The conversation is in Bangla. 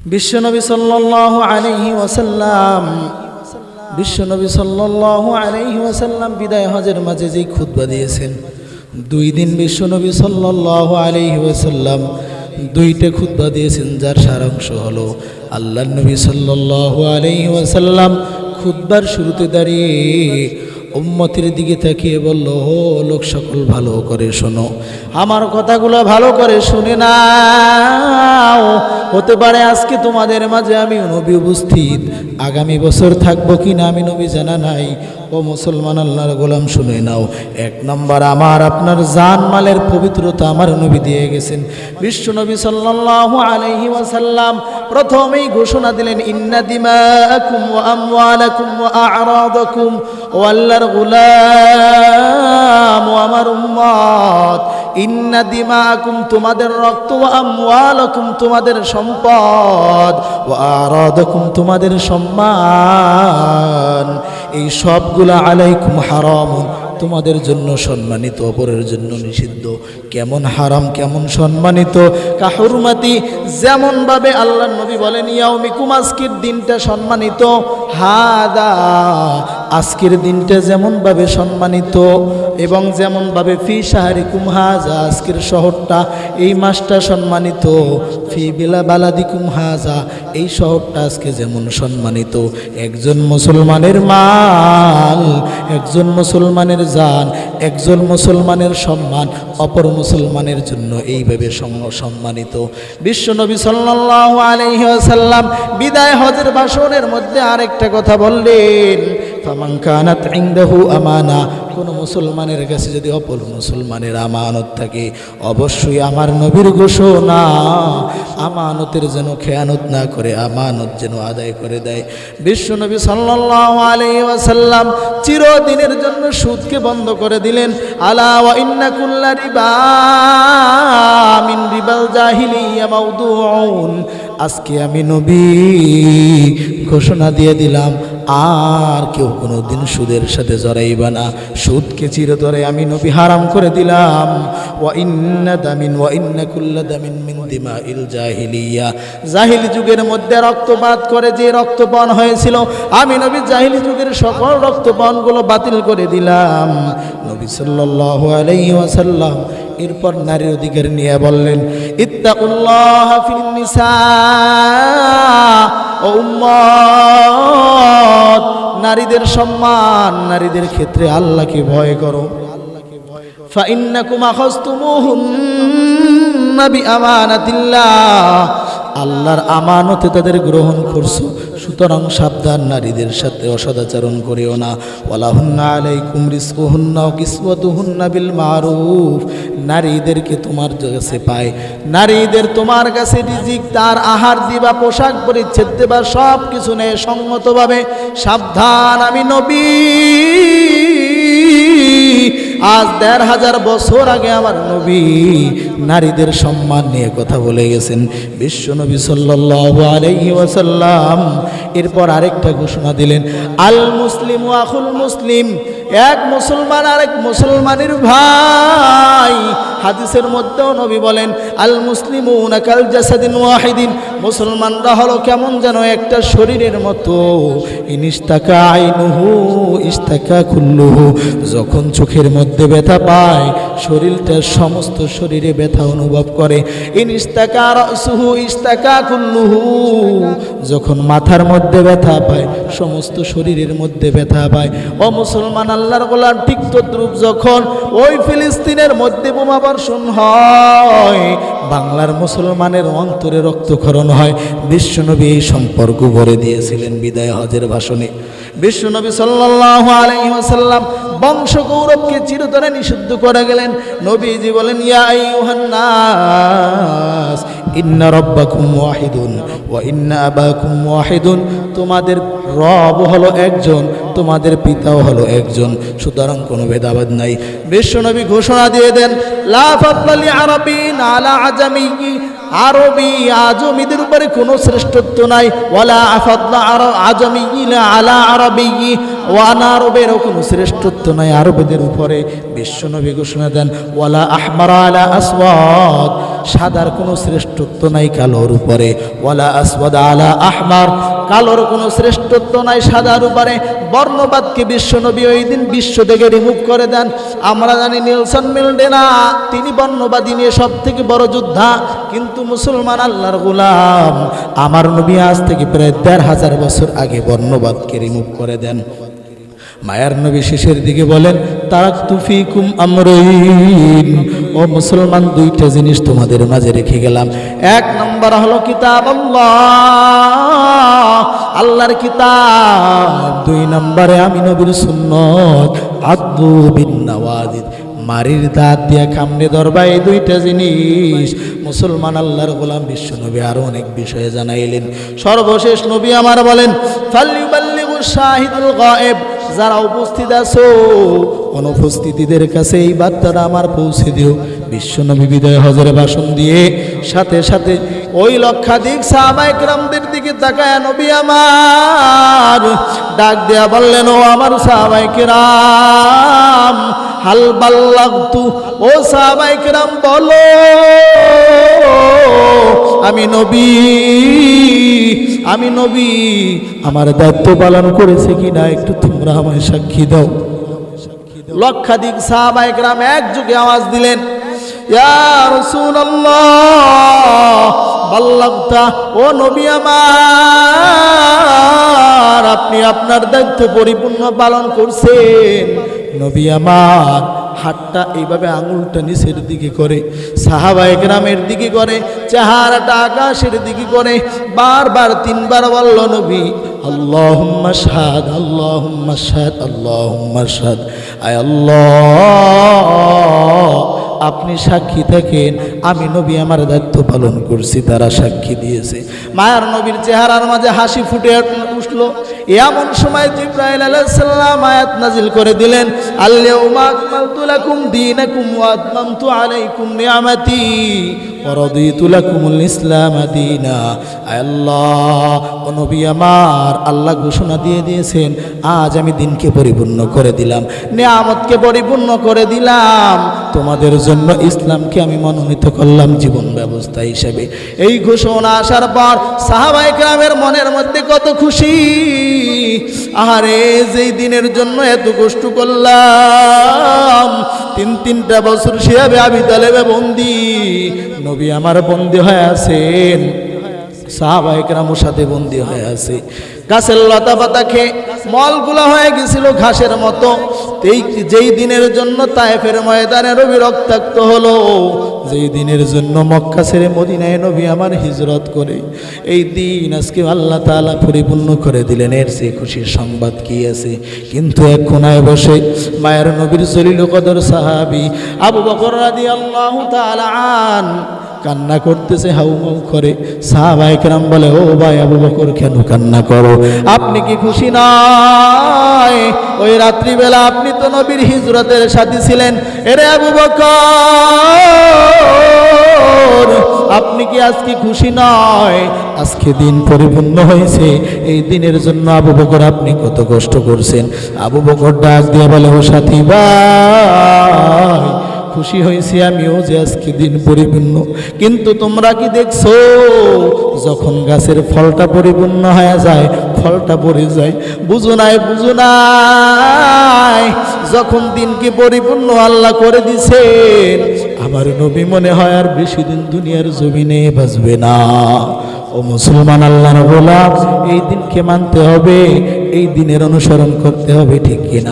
বিশ্বনবী সাল্লাল্লাহু আলাইহি ওয়াসাল্লাম বিদায় হজের মাঝে যেই খুতবা দিয়েছেন, 2 দিন বিশ্বনবী সাল্লাল্লাহু আলাইহি ওয়াসাল্লাম 2টা খুতবা দিয়েছেন, যার সারাংশ হলো আল্লাহর নবী সাল্লাল্লাহু আলাইহি ওয়াসাল্লাম খুতবার শুরুতে দাঁড়িয়ে উম্মতের দিকে তাকিয়ে বলল, ও লোক সকল, ভালো করে শোনো, আমার কথাগুলো ভালো করে শুনে নাও। হতে পারে আজকে তোমাদের মাঝে আমি নবী উপস্থিত, আগামী বছর থাকবো কিনা আমি নবী জানা নাই। ও মুসলমান, আল্লাহর গোলাম, শুনে নাও। 1 নম্বর, আমার আপনার জান মালের পবিত্রতা আমার নবী দিয়ে গেছেন। বিশ্ব নবী সাল্লাল্লাহু আলাইহি ওয়াসাল্লাম প্রথমেই ঘোষণা দিলেন, ইন্না দিমাআকুম ওয়া আমওয়ালাকুম ওয়া আ'রাদাকুম, ও আল্লাহর গোলাম ও আমার উম্মত, ইন্না দিমাআকুম তোমাদের রক্ত, ওয়া আমওয়ালাকুম তোমাদের সম্পদ, ওয়া আ'রাদাকুম তোমাদের সম্মান, এই সবগুলা আলাইকুম হারাম, তোমাদের জন্য সম্মানিত, অপরের জন্য নিষিদ্ধ। কেমন হারাম, কেমন সম্মানিত? কাহুরমাতি, যেমন ভাবে আল্লাহর নবী বলেন ইয়াউমিকুম, আজকের দিনটা সম্মানিত, হাদা, আজকের দিনটা যেমন ভাবে সম্মানিত, এবং যেমন ভাবে ফি শাহরিকুম হাজা, আজকের শহরটা, এই মাসটা সম্মানিত, ফি বালাদিকুম হাজা, এই শহরটা আজকে যেমন সম্মানিত। একজন মুসলমানের মাল, একজন মুসলমানের জান, একজন মুসলমানের সম্মান অপর মুসলমানের জন্য এইভাবে সম্মানিত। বিশ্বনবী সাল্লাল্লাহু আলাইহি ওয়াসাল্লাম বিদায় হজের ভাষণের মধ্যে আরেকটা কথা বললেন, ফামান কানাত ইনদাহু আমানা, কোন মুসলমানের কাছে যদি অপর মুসলমানের আমানত থাকে, অবশ্যই আমার নবীর ঘোষণা, আমানতের যেন খেয়ানত না করে, আমানত যেন আদায় করে দেয়। বিশ্বনবী সাল্লাল্লাহু আলাইহি ওয়াসাল্লাম চিরদিনের জন্য সুদকে বন্ধ করে দিলেন। আলা ওয়া ইন্না কুল্লা রিবা মিন রিবাল জাহিলিয়া মাউদুউন, আজকে আমি নবী ঘোষণা দিয়ে দিলাম, আর কেউ কোনোদিন সুদের সাথে জড়াইবা না, সুদকে চিরতরে আমি নবী হারাম করে দিলাম। ওয়া ইন্না দামিন ওয়া ইন্না কুল্লা দামিন মিন দিমাইল জাহিলিয়া, জাহিলি যুগের মধ্যে রক্তপাত করে যে রক্তপান হয়েছিল, আমি নবী জাহিলি যুগের সকল রক্তপানগুলো বাতিল করে দিলাম। নবী সাল্লাল্লাহু আলাইহি ওয়াসাল্লাম এরপর নারীর অধিকার নিয়ে বললেন, ইত্তাকুল্লাহ ফিন নিসা, ও উম্মত, নারীদের সম্মান, নারীদের ক্ষেত্রে আল্লাহকে ভয় করো। ফাইন্নাকুম আখাযতুমুহুন্না বিআমানাতিল্লাহ, আল্লাহর আমানতে তাদের গ্রহণ করছো, সুতরাং সাবধান, নারীদের সাথে অসদাচরণ করিও না। ওয়ালাহুন্না আলাইকুম রিজকুহুন্না ওয়া কিসওয়াতুহুন্না বিল মারুফ, নারীদেরকে তোমার কাছে পায়, নারীদের তোমার কাছে রিজিক, তার আহার দিবা, পোশাক পরিচ্ছদ দেবা, সব কিছু নেই সঙ্গতভাবে। সাবধান, আমি নবী আজ 1500 বছর আগে আমার নবী নারীদের সম্মান নিয়ে কথা বলে গেছেন। বিশ্ব নবী সাল্লাল্লাহু আলাইহি ওয়াসাল্লাম এরপর আরেকটা ঘোষণা দিলেন, আল মুসলিম ওয়া আখুল মুসলিম, এক মুসলমান আরেক মুসলমানের ভাই। হাদিসের মধ্যেও নবী বলেন, আল মুসলিমুনা কাল জাসাদিন ওয়াহিদিন, মুসলমানরা হলো কেমন যেন একটা শরীরের মতো, ইনিস্তাকা আইনুহু ইস্তাকা কুল্লুহু, যখন চোখের মধ্যে ব্যথা পায় শরীরটা সমস্ত শরীরে ব্যথা অনুভব করে। ইনিস্তাকা রাসুহু ইস্তাকা কুল্লুহু, যখন মাথার মধ্যে ব্যথা পায় সমস্ত শরীরের মধ্যে ব্যথা পায়। ও মুসলমান, আল্লাহর গোলাম, ঠিক তদ্রূপ যখন ওই ফিলিস্তিনের মধ্যে বোমাবর্ষণ হয়, বাংলার মুসলমানের অন্তরে রক্তক্ষরণ হয়, বিশ্বনবী এই সম্পর্ক গড়ে দিয়েছিলেন বিদায় হজের ভাষণে। বিশ্বনবী সাল্লাল্লাহু আলাইহি ওয়াসাল্লাম বংশ গৌরবকে চিরতরে নিষিদ্ধ করে গেলেন। নবীজি বলেন, ইয়া আইয়ুহান নাস ইন্না রাব্বাকুম ওয়াহিদুন ওয়া ইন্না আবাকুম ওয়াহিদুন, তোমাদের রব হলো একজন, তোমাদের পিতাও হলো একজন, সুতরাং কোনো ভেদাভেদ নাই। বিশ্বনবী ঘোষণা দিয়ে দেন, লা ফাদলা লি আরাবিন আলা আজামি, আরবি আজমিদের উপরে কোনো শ্রেষ্ঠত্ব নাই। ওয়ালা ফাদলা আজামি আলা আরবি, আরবেরও কোনো শ্রেষ্ঠত্ব নাই আরবদের উপরে। বিশ্বনবী ঘোষণা দেন, ওয়ালা আহমার আলা আসওয়াদ, সাদার কোনো শ্রেষ্ঠত্ব নাই কালোর উপরে, ওয়ালা আসওয়াদ আলা আহমার, কালোর কোনো শ্রেষ্ঠত্ব নাই সাদার উপরে। বর্ণবাদকে বিশ্বনবী ওই দিন বিশ্ব থেকে রিমুভ করে দেন। আমরা জানি নেলসন ম্যান্ডেলা তিনি বর্ণবাদী নিয়ে সব থেকে বড় যোদ্ধা, কিন্তু মুসলমান আল্লাহর গোলাম আমার নবী আজ থেকে প্রায় ১৫০০ বছর আগে বর্ণবাদকে রিমুভ করে দেন। মায়ার নবী শেষের দিকে বলেন, তারাকতু ফিকুম আমরাইন, ও মুসলমান দুইটা জিনিস তোমাদের মাঝে রেখে গেলাম। এক নম্বর হলো কিতাব আল্লাহ, আল্লাহর কিতাব। দুই নম্বরে আমি নবীর সুন্নত, আদু বিন নওয়াজিদ, মারির দাঁত দিয়া খামনে ধরবা। এই দুইটা জিনিস মুসলমান আল্লাহর গোলাম বিশ্ব নবী আরো অনেক বিষয়ে জানাইলেন। সর্বশেষ নবী আমার বলেন, ফালিউবাল্লিগু শাহিদুল গায়েব, যারা উপস্থিত আছো অনুপস্থিতদের কাছে এই বার্তাটা আমার পৌঁছে দিও। বিশ্বনবী বিদায় হজরে ভাষণ দিয়ে সাথে সাথে ওই লক্ষাধিক সাহাবায়ে কেরামদের দিকে তাকায় নবী আমার ডাক দেয়া বললেন, ও আমার সাহাবায়ে কেরাম, হাল বাল্লাগতু, ও সাহাবায়ে কেরাম বলো আমি নবী আমার দায়িত্ব পালন করেছে কিনা একটু তোমরা আমায় সাক্ষী দাও। লক্ষাধিক সাহাবায়ে কেরাম একযোগে আওয়াজ দিলেন, ইয়া রাসূলুল্লাহ বাল্লাগতা, ও নবী আমার আপনি আপনার দায়িত্ব পরিপূর্ণ পালন করছেন। নবী আমার হাতটা এইভাবে আঙুলটা নিচের দিকে করে সাহাবায়ে কেরামের দিকে করে, চেহারাটা আকাশের দিকে করে বারবার 3 বার বলল নবী, আল্লাহুম্মা শাহাদ, আল্লাহুম্মা শাহাদ, আল্লাহুম্মা শাহাদ। আয় আল্লাহ আপনি সাক্ষী থাকেন আমি নবী আমার দায়িত্ব পালন করছি। তারা সাক্ষী দিয়েছে। মায়ার নবীর চেহারার মাঝে হাসি ফুটে উঠল। এমন সময় জিবরাইল আলাইহিস সালাম আয়াত নাজিল করে দিলেন, আল-ইয়াউমা আকমালতু লাকুম দীনাকুম ওয়া আতমামতু আলাইকুম নি'মাতি ওয়া রাদিতু লাকুমুল ইসলাম দীনা। আল্লাহ ও নবী আমার, আল্লাহ ঘোষণা দিয়ে দিয়েছেন আজ আমি দিনকে পরিপূর্ণ করে দিলাম, নিয়ামতকে পরিপূর্ণ করে দিলাম, তোমাদের জন্য ইসলামকে আমি মনোনীত করলাম জীবন ব্যবস্থা হিসেবে। এই ঘোষণা আসার পর সাহাবায়ে কেরামের মনের মধ্যে কত খুশি। আহারে যেই দিনের জন্য এত কষ্ট করলাম, 3টা বছর শিহাবে আবি তালেবে বন্দী, নবী আমার বন্দী হয়ে আছেন, সাহাবায়ে কেরামের সাথে বন্দী হয়ে আছে। গাছের লতা পাতা খেয়ে মলগুলো হয়ে গেছিল ঘাসের মতো। যেই দিনের জন্য তায়েফের ময়দানে নবী রক্তাক্ত হলো, যেই দিনের জন্য মক্কা ছেড়ে মদিনায় নবী আমার হিজরত করে, এই দিন আজকে আল্লাহ তাআলা পরিপূর্ণ করে দিলেন। এর চেয়ে খুশির সংবাদ কি আছে? কিন্তু এক কোনায় বসে মায়ের নবীর জলিল কদর সাহাবী আবু বকর রাদিয়াল্লাহু তাআলা আন কান্না করতেছে, হাউমাউ করে। সাহাবায়ে কেরাম বলে, ও ভাই আবু বকর কেন কান্না করো? আপনি কি খুশি নয়? ওই রাত্রিবেলা আপনি তো নবীর হিজরতের সাথী ছিলেন। এরে আবু বকর আপনি কি আজকে খুশি নয়? আজকে দিন পরিপূর্ণ হয়েছে, এই দিনের জন্য আবু বকর আপনি কত কষ্ট করছেন। আবু বকর ডাক দিয়ে বলে, ও সাথী ভাই খুশি হয়েছি আমিও যে আজকে দিন পরিপূর্ণ, কিন্তু তোমরা কি দেখছো যখন গাছের ফলটা পরিপূর্ণ হয়ে যায় ফলটা পড়ে যায়? বুঝো নাই যখন দিনকে পরিপূর্ণ আল্লাহ করে দিছেন আমার নবী মনে হয় আর বেশি দিন দুনিয়ার জমিনে বাঁচবে না। ও মুসলমান আল্লাহর গোলাম, এই দিনকে মানতে হবে, এই দিনের অনুসরণ করতে হবে, ঠিক কিনা?